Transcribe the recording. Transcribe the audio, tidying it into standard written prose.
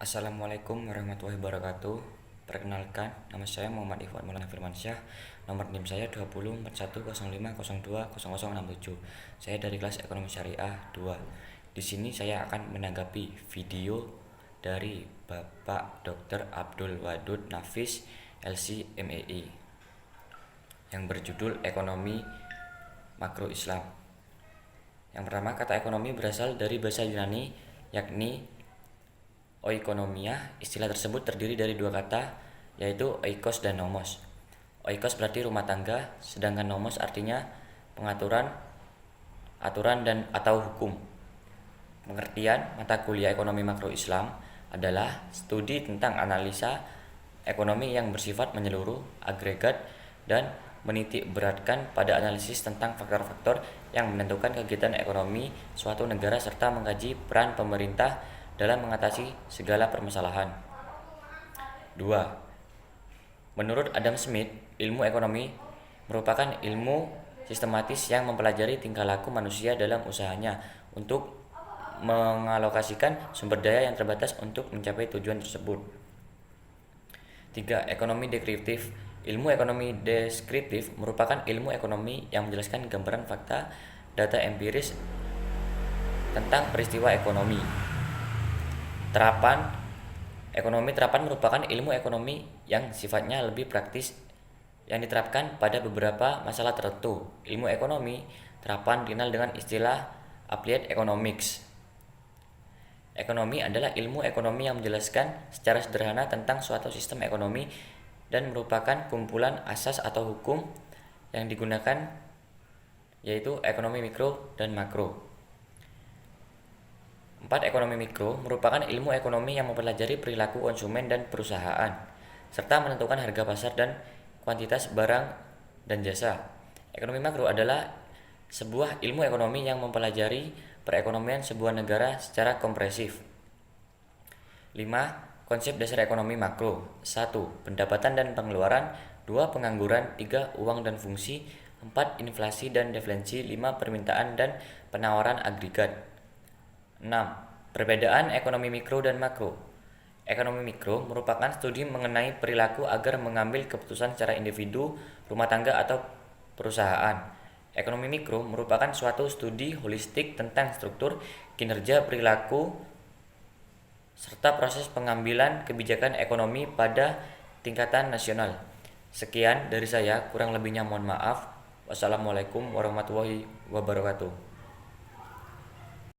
Assalamualaikum warahmatullahi wabarakatuh. Perkenalkan, nama saya Muhammad Ikhwan Maulana Firmansyah. Nomor NIM saya 204105020067. Saya dari kelas Ekonomi Syariah 2. Di sini saya akan menanggapi video dari Bapak Dr. Abdul Wadud Nafis LC MEI yang berjudul Ekonomi Makro Islam. Yang pertama, kata ekonomi berasal dari bahasa Yunani yakni oikonomia. Istilah tersebut terdiri dari dua kata, yaitu oikos dan nomos. Oikos berarti rumah tangga, sedangkan nomos artinya pengaturan, aturan dan atau hukum. Pengertian mata kuliah ekonomi makro Islam adalah studi tentang analisa ekonomi yang bersifat menyeluruh, agregat, dan menitik beratkan pada analisis tentang faktor-faktor yang menentukan kegiatan ekonomi suatu negara serta mengkaji peran pemerintah dalam mengatasi segala permasalahan. 2. Menurut Adam Smith, ilmu ekonomi merupakan ilmu sistematis yang mempelajari tingkah laku manusia dalam usahanya untuk mengalokasikan sumber daya yang terbatas untuk mencapai tujuan tersebut. 3. Ekonomi deskriptif. Ilmu ekonomi deskriptif merupakan ilmu ekonomi yang menjelaskan gambaran fakta, data empiris tentang peristiwa ekonomi. Ekonomi terapan merupakan ilmu ekonomi yang sifatnya lebih praktis yang diterapkan pada beberapa masalah tertentu. Ilmu ekonomi terapan dikenal dengan istilah applied economics. Ekonomi adalah ilmu ekonomi yang menjelaskan secara sederhana tentang suatu sistem ekonomi dan merupakan kumpulan asas atau hukum yang digunakan, yaitu ekonomi mikro dan makro. 4. Ekonomi mikro merupakan ilmu ekonomi yang mempelajari perilaku konsumen dan perusahaan, serta menentukan harga pasar dan kuantitas barang dan jasa. Ekonomi makro adalah sebuah ilmu ekonomi yang mempelajari perekonomian sebuah negara secara komprehensif. 5. Konsep dasar ekonomi makro. 1. Pendapatan dan pengeluaran. 2. Pengangguran. 3. Uang dan fungsi. 4. Inflasi dan deflasi. 5. Permintaan dan penawaran agregat. 6. Perbedaan ekonomi mikro dan makro. Ekonomi mikro merupakan studi mengenai perilaku agar mengambil keputusan secara individu, rumah tangga, atau perusahaan. Ekonomi mikro merupakan suatu studi holistik tentang struktur, kinerja, perilaku, serta proses pengambilan kebijakan ekonomi pada tingkatan nasional. Sekian dari saya, kurang lebihnya mohon maaf. Wassalamualaikum warahmatullahi wabarakatuh.